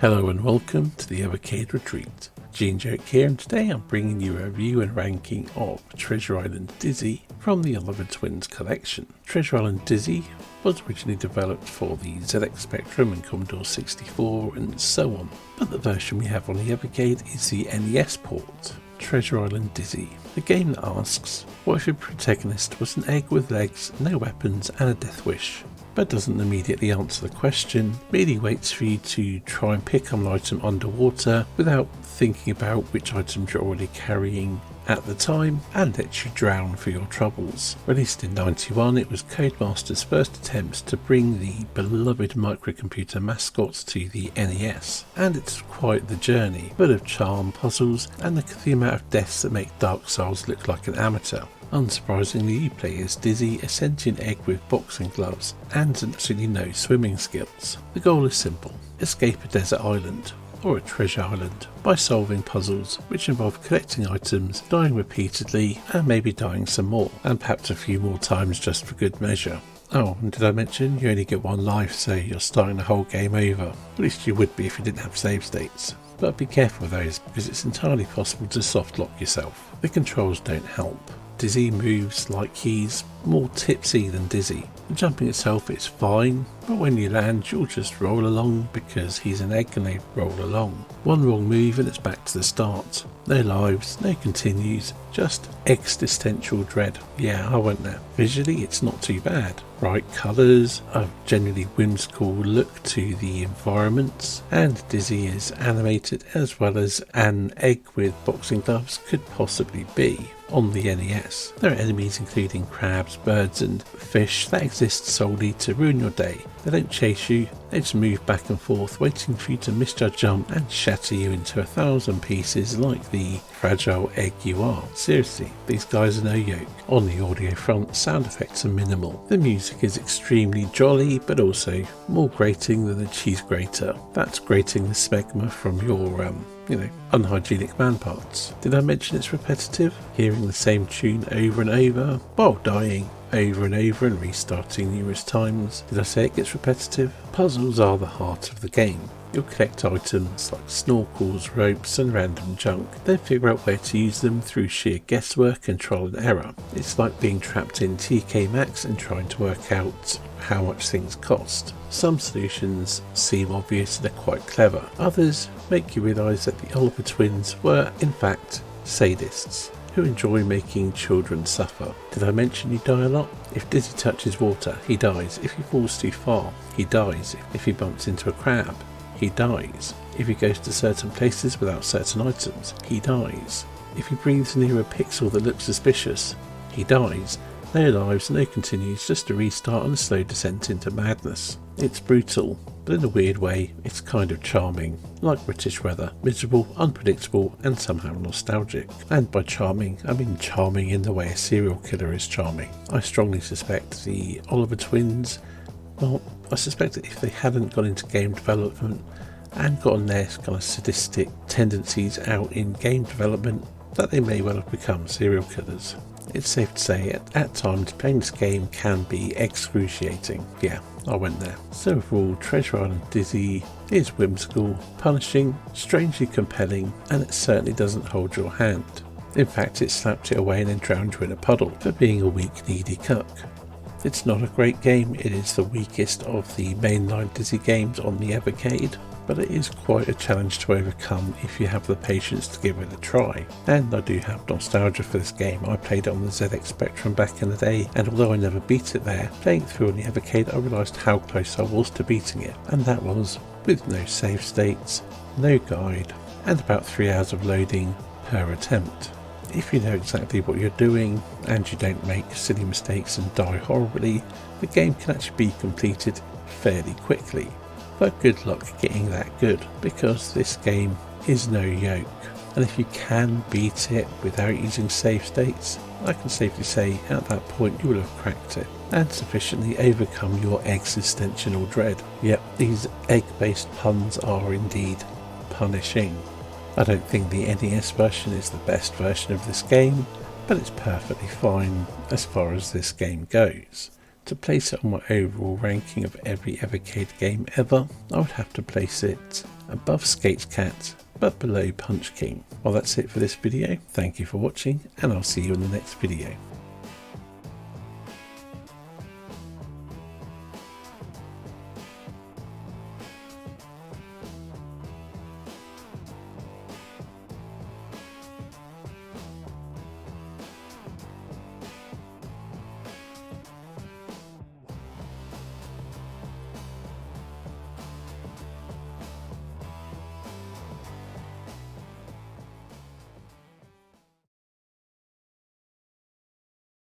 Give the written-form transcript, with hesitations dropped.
Hello and welcome to the Evercade Retreat. Gene Joke here, and today I'm bringing you a review and ranking of Treasure Island Dizzy from the Oliver Twins collection. Treasure Island Dizzy was originally developed for the ZX Spectrum and Commodore 64 and so on, but the version we have on the Evercade is the NES port. Treasure Island Dizzy, a game that asks, what if your protagonist was an egg with legs, no weapons and a death wish? But doesn't immediately answer the question, merely waits for you to try and pick up an item underwater without thinking about which items you're already carrying at the time, and lets you drown for your troubles. Released in '91, it was Codemaster's first attempt to bring the beloved microcomputer mascots to the NES, and it's quite the journey, full of charm, puzzles, and the amount of deaths that make Dark Souls look like an amateur. Unsurprisingly, you play as Dizzy, a sentient egg with boxing gloves and absolutely no swimming skills. The goal is simple: escape a desert island, or a treasure island, by solving puzzles which involve collecting items, dying repeatedly, and maybe dying some more, and perhaps a few more times just for good measure. Oh, and did I mention you only get one life, so you're starting the whole game over? At least you would be if you didn't have save states. But be careful with those, because it's entirely possible to soft lock yourself. The controls don't help. Dizzy moves like he's more tipsy than dizzy. The jumping itself is fine, but when you land you'll just roll along because he's an egg and they roll along. One wrong move and it's back to the start. No lives, no continues, just existential dread. Yeah, I went there. Visually it's not too bad. Bright colours, a generally whimsical look to the environments, and Dizzy is animated as well as an egg with boxing gloves could possibly be on the NES. There are enemies including crabs, birds and fish that exist solely to ruin your day. They don't chase you, they just move back and forth waiting for you to misjudge jump and shatter you into 1,000 pieces like the fragile egg you are. Seriously, these guys are no joke. On the audio front, sound effects are minimal. The music is extremely jolly but also more grating than a cheese grater. That's grating the smegma from your unhygienic man parts. Did I mention it's repetitive? Hearing the same tune over and over while dying over and over and restarting numerous times. Did I say it gets repetitive? Puzzles are the heart of the game. You'll collect items like snorkels, ropes and random junk, then figure out where to use them through sheer guesswork and trial and error. It's like being trapped in TK Maxx and trying to work out how much things cost. Some solutions seem obvious and are quite clever. Others make you realise that the Oliver Twins were in fact sadists who enjoy making children suffer. Did I mention you die a lot? If Dizzy touches water, he dies. If he falls too far, he dies. If he bumps into a crab, he dies. If he goes to certain places without certain items, he dies. If he breathes near a pixel that looks suspicious, he dies. No lives, no continues, just a restart and a slow descent into madness. It's brutal, but in a weird way, it's kind of charming. Like British weather, miserable, unpredictable, and somehow nostalgic. And by charming, I mean charming in the way a serial killer is charming. I strongly suspect the Oliver Twins, I suspect that if they hadn't gone into game development and gotten their kind of sadistic tendencies out in game development, that they may well have become serial killers. It's safe to say at times playing this game can be excruciating. Yeah, I went there. So overall, Treasure Island Dizzy is whimsical, punishing, strangely compelling, and it certainly doesn't hold your hand. In fact, it slaps it away and then drowns you in a puddle for being a weak, needy cuck. It's not a great game, it is the weakest of the mainline Dizzy games on the Evercade, but it is quite a challenge to overcome if you have the patience to give it a try. And I do have nostalgia for this game. I played it on the ZX Spectrum back in the day, and although I never beat it there, playing it through on the Evercade I realised how close I was to beating it, and that was with no save states, no guide, and about 3 hours of loading per attempt. If you know exactly what you're doing and you don't make silly mistakes and die horribly, the game can actually be completed fairly quickly. But good luck getting that good, because this game is no joke. And if you can beat it without using save states, I can safely say at that point you will have cracked it and sufficiently overcome your existential dread. Yep, these egg-based puns are indeed punishing. I don't think the NES version is the best version of this game, but it's perfectly fine as far as this game goes. To place it on my overall ranking of every Evercade game ever, I would have to place it above Skate Cat but below Punch King. Well, that's it for this video. Thank you for watching, and I'll see you in the next video.